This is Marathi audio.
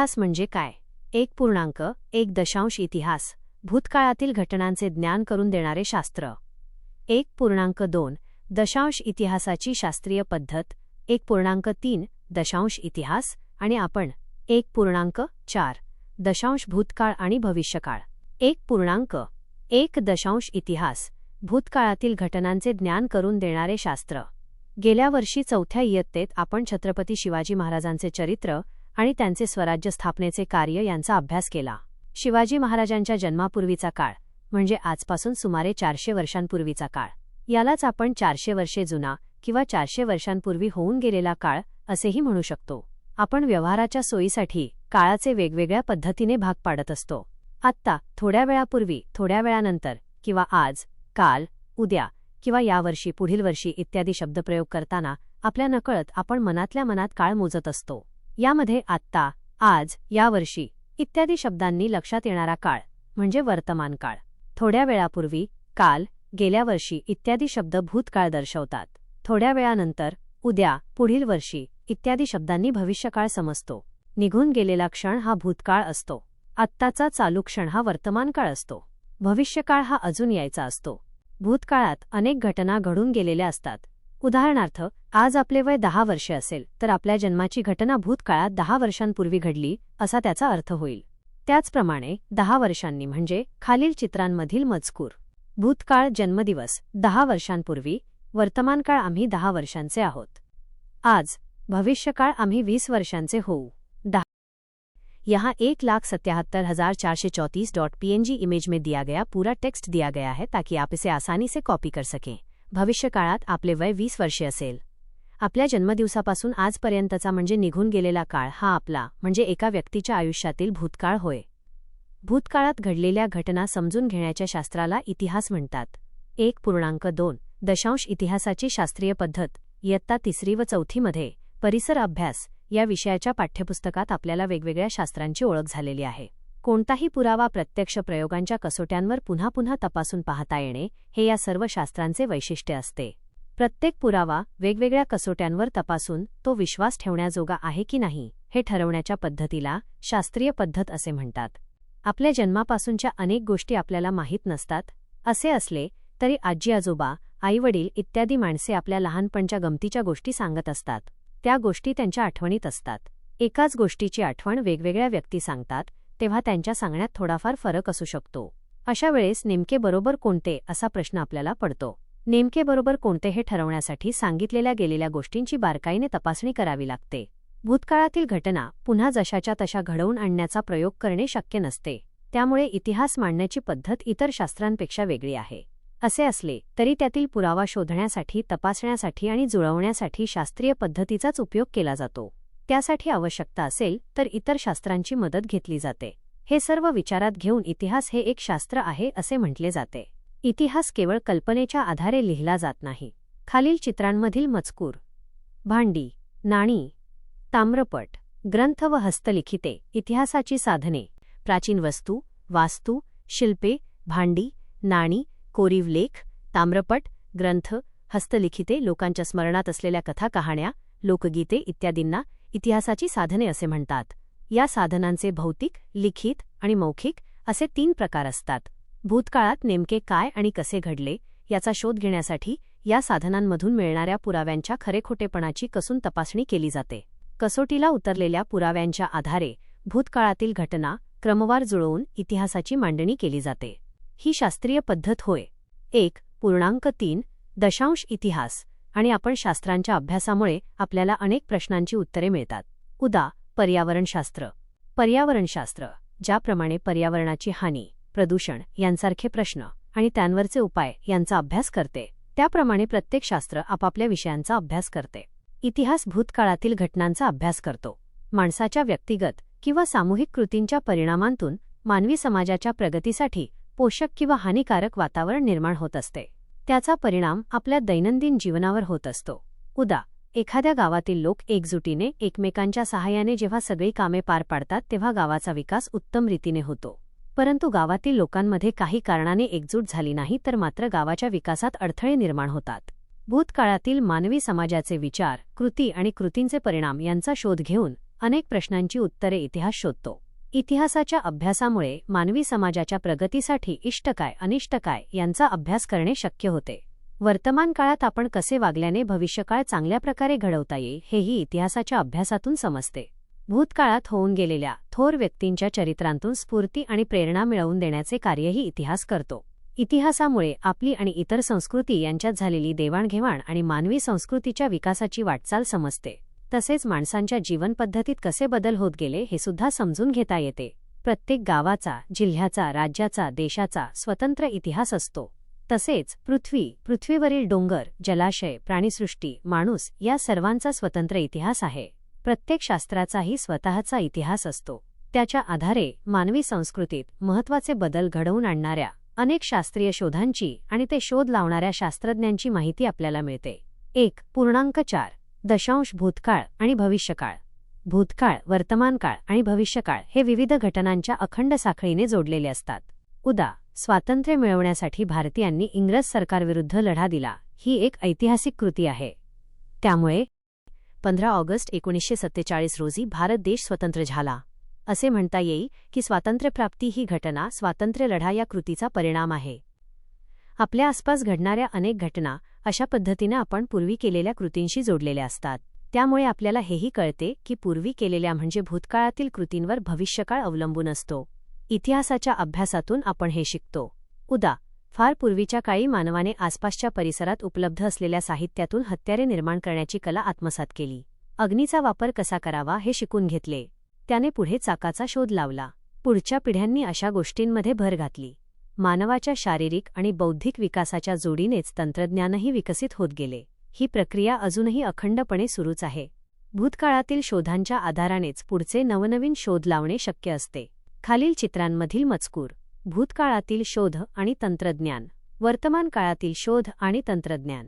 इतिहास म्हणजे काय? 1.1 इतिहास, भूतकाळातील घटनांचे ज्ञान करून देणारे शास्त्र. 1.2 इतिहासाची शास्त्रीय पद्धत. 1.3 इतिहास आणि आपण. 1.4 भूतकाळ आणि भविष्यकाळ. 1.1 इतिहास, भूतकाळातील घटनांचे ज्ञान करून देणारे शास्त्र. गेल्या वर्षी 4थ्या इयत्तेत आपण छत्रपती शिवाजी महाराजांचे चरित्र आणि त्यांचे स्वराज्य स्थापनेचे कार्य यांचा अभ्यास केला. शिवाजी महाराजांच्या जन्मापूर्वीचा काळ म्हणजे आजपासून सुमारे 400 वर्षांपूर्वीचा काळ. यालाच आपण 400 वर्षे जुना किंवा 400 वर्षांपूर्वी होऊन गेलेला काळ असेही म्हणू शकतो. आपण व्यवहाराच्या सोयीसाठी काळाचे वेगवेगळ्या पद्धतीने भाग पाडत असतो. आत्ता, थोड्या वेळापूर्वी, थोड्या वेळानंतर किंवा आज, काल, उद्या किंवा यावर्षी, पुढील वर्षी इत्यादी शब्दप्रयोग करताना आपल्या नकळत आपण मनातल्या मनात काळ मोजत असतो. यामध्ये आत्ता, आज, यावर्षी इत्यादी शब्दांनी लक्षात येणारा काळ म्हणजे वर्तमान काळ. थोड्या वेळापूर्वी, काल, गेल्या वर्षी इत्यादी शब्द भूतकाळ दर्शवतात. थोड्या वेळानंतर, उद्या, पुढील वर्षी इत्यादी शब्दांनी भविष्यकाळ समजतो. निघून गेलेला क्षण हा भूतकाळ असतो. आत्ताचा चालू क्षण हा वर्तमान काळ असतो. भविष्यकाळ हा अजून यायचा असतो. भूतकाळात अनेक घटना घडून गेलेल्या असतात. उदाहरणार्थ, आज आपले वय 10 वर्षे असेल तर आपल्या जन्माची घटना भूतकाळात 10 वर्षांपूर्वी घडली असा त्याचा अर्थ होईल. त्याचप्रमाणे 10 वर्षांनी म्हणजे खालील चित्रांमधील मजकूर. भूतकाळ जन्मदिवस 10 वर्षांपूर्वी, वर्तमानकाळ आम्ही 10 वर्षांचे आहोत. आज, भविष्यकाळ आम्ही 20 वर्षांचे होऊ. यहाँ 1,77,434.png इमेज में दिया गया पूरा टेक्स्ट दिया गया है ताकि आप इसे आसानी से कॉपी कर सकें. भविष्यकाळात आपले वय 20 वर्षे असेल. आपल्या जन्मदिवसापासून आजपर्यंतचा म्हणजे निघून गेलेला काळ हा आपला म्हणजे एका व्यक्तीच्या आयुष्यातील भूतकाळ होय. भूतकाळात घडलेल्या घटना समजून घेण्याच्या शास्त्राला इतिहास म्हणतात. 1.2 इतिहासाची शास्त्रीय पद्धत. इयत्ता 3री व 4थीमध्ये परिसर अभ्यास या विषयाच्या पाठ्यपुस्तकात आपल्याला वेगवेगळ्या शास्त्रांची ओळख झालेली आहे. कोणताही पुरावा प्रत्यक्ष प्रयोगांच्या कसोट्यांवर पुन्हा पुन्हा तपासून पाहता येणे हे या सर्व शास्त्रांचे वैशिष्ट्य असते. प्रत्येक पुरावा वेगवेगळ्या कसोट्यांवर तपासून तो विश्वास ठेवण्याजोगा आहे की नाही हे ठरवण्याच्या पद्धतीला शास्त्रीय पद्धत असे म्हणतात. आपल्या जन्मापासूनच्या अनेक गोष्टी आपल्याला माहीत नसतात. असे असले तरी आजी आजोबा, आईवडील इत्यादी माणसे आपल्या लहानपणच्या गमतीच्या गोष्टी सांगत असतात. त्या गोष्टी त्यांच्या आठवणीत असतात. एकाच गोष्टीची आठवण वेगवेगळ्या व्यक्ती सांगतात तेव्हा त्यांच्या सांगण्यात थोडाफार फरक असू शकतो. अशा वेळेस नेमके बरोबर कोणते असा प्रश्न आपल्याला पडतो. नेमके बरोबर कोणते हे ठरवण्यासाठी सांगितलेल्या गेलेल्या गोष्टींची बारकाईने तपासणी करावी लागते. भूतकाळातील घटना पुन्हा जशाच्या तशा घडवून आणण्याचा प्रयोग करणे शक्य नसते. त्यामुळे इतिहास मांडण्याची पद्धत इतर शास्त्रांपेक्षा वेगळी आहे. असे असले तरी त्यातील पुरावा शोधण्यासाठी, तपासण्यासाठी आणि जुळवण्यासाठी शास्त्रीय पद्धतीचाच उपयोग केला जातो. त्यासाठी आवश्यकता असेल तर इतर शास्त्रांची मदत घेतली जाते. हे सर्व विचारात घेऊन इतिहास हे एक शास्त्र आहे असे म्हटले जाते. इतिहास केवळ कल्पनेच्या आधारे लिहिला जात नाही. खालील चित्रांमधील मजकूर. भांडी, नाणी, ताम्रपट, ग्रंथ व हस्तलिखिते इतिहासाची साधने. प्राचीन वस्तू, वास्तू, शिल्पे, भांडी, नाणी, कोरीव लेख, ताम्रपट, ग्रंथ, हस्तलिखिते लोकांच्या स्मरणात असलेल्या कथा, कहाण्या, लोकगीते इत्यादींना इतिहासाची साधने असे म्हणतात. या साधनांचे भौतिक, लिखित आणि मौखिक असे 3 प्रकार असतात. भूतकाळात नेमके काय आणि कसे घडले याचा शोध घेण्यासाठी या साधनांमधून मिळणाऱ्या पुराव्यांच्या खरेखोटेपणाची कसून तपासणी केली जाते. कसोटीला उतरलेल्या पुराव्यांच्या आधारे भूतकाळातील घटना क्रमवार जुळवून इतिहासाची मांडणी केली जाते. ही शास्त्रीय पद्धत होय. 1.3 इतिहास आणि आपण शास्त्रांच्या अभ्यासामुळे आपल्याला अनेक प्रश्नांची उत्तरे मिळतात. उदा. पर्यावरणशास्त्र. पर्यावरणशास्त्र ज्याप्रमाणे पर्यावरणाची हानी, प्रदूषण यांसारखे प्रश्न आणि त्यांवरचे उपाय यांचा अभ्यास करते, त्याप्रमाणे प्रत्येक शास्त्र आपापल्या विषयांचा अभ्यास करते. इतिहास भूतकाळातील घटनांचा अभ्यास करतो. माणसाच्या व्यक्तिगत किंवा सामूहिक कृतींच्या परिणामांतून मानवी समाजाच्या प्रगतीसाठी पोषक किंवा हानिकारक वातावरण निर्माण होत असते. त्याचा परिणाम आपल्या दैनंदिन जीवनावर होत असतो. उदा. एखाद्या गावातील लोक एकजुटीने एकमेकांच्या सहाय्याने जेव्हा सगळी कामे पार पाडतात तेव्हा गावाचा विकास उत्तम रीतीने होतो. परंतु गावातील लोकांमध्ये काही कारणाने एकजूट झाली नाही तर मात्र गावाच्या विकासात अडथळे निर्माण होतात. भूतकाळातील मानवी समाजाचे विचार, कृती आणि कृतींचे परिणाम यांचा शोध घेऊन अनेक प्रश्नांची उत्तरे इतिहास शोधतो. इतिहासाच्या अभ्यासामुळे मानवी समाजाच्या प्रगतीसाठी इष्ट काय अनिष्ट काय यांचा अभ्यास करणे शक्य होते. वर्तमान काळात आपण कसे वागल्याने भविष्यकाळ चांगल्या प्रकारे घडवता येईल हेही इतिहासाच्या अभ्यासातून समजते. भूतकाळात होऊन गेलेल्या थोर व्यक्तींच्या चरित्रांतून स्फूर्ती आणि प्रेरणा मिळवून देण्याचे कार्यही इतिहास करतो. इतिहासामुळे आपली आणि इतर संस्कृती यांच्यात झालेली देवाणघेवाण आणि मानवी संस्कृतीच्या विकासाची वाटचाल समजते. तसेच माणसांच्या जीवनपद्धतीत कसे बदल होत गेले हे सुद्धा समजून घेता येते. प्रत्येक गावाचा, जिल्ह्याचा, राज्याचा, देशाचा स्वतंत्र इतिहास असतो. तसेच पृथ्वीवरील डोंगर, जलाशय, प्राणीसृष्टी, माणूस या सर्वांचा स्वतंत्र इतिहास आहे. प्रत्येक शास्त्राचाही स्वतःचा इतिहास असतो. त्याच्या आधारे मानवी संस्कृतीत महत्त्वाचे बदल घडवून आणणाऱ्या अनेक शास्त्रीय शोधांची आणि ते शोध लावणाऱ्या शास्त्रज्ञांची माहिती आपल्याला मिळते. 1.4 भूतकाळ आणि भविष्यकाळ. भूतकाळ, वर्तमानकाळ आणि भविष्यकाळ हे विविध घटनांच्या अखंड साखळीने जोडलेले असतात. उदा. स्वातंत्र्य मिळवण्यासाठी भारतीयांनी इंग्रज सरकारविरुद्ध लढा दिला ही एक ऐतिहासिक कृती आहे. त्यामुळे 15 ऑगस्ट 1947 रोजी भारत देश स्वतंत्र झाला. असे म्हणता येईल की स्वातंत्र्यप्राप्ती ही घटना स्वातंत्र्य लढा या कृतीचा परिणाम आहे. आपल्या आसपास घडणाऱ्या अनेक घटना अशा पद्धतीने आपण पूर्वी केलेल्या कृतींशी जोडलेल्या असतात. त्यामुळे आपल्याला हेही कळते की पूर्वी केलेल्या म्हणजे भूतकाळातील कृतींवर भविष्यकाळ अवलंबून असतो. इतिहासाच्या अभ्यासातून आपण हे शिकतो. उदा. फार पूर्वीच्या काळी मानवाने आसपासच्या परिसरात उपलब्ध असलेल्या साहित्यातून हत्यारे निर्माण करण्याची कला आत्मसात केली. अग्नीचा वापर कसा करावा हे शिकून घेतले. त्याने पुढे चाकाचा शोध लावला. पुढच्या पिढ्यांनी अशा गोष्टींमध्ये भर घातली. मानवाच्या शारीरिक आणि बौद्धिक विकासाच्या जोडीनेच तंत्रज्ञानही विकसित होत गेले. ही प्रक्रिया अजूनही अखंडपणे सुरूच आहे. भूतकाळातील शोधांच्या आधारानेच पुढचे नवनवीन शोध लावणे शक्य असते. खालील चित्रांमधील मजकूर. भूतकाळातील शोध आणि तंत्रज्ञान. वर्तमान काळातील शोध आणि तंत्रज्ञान.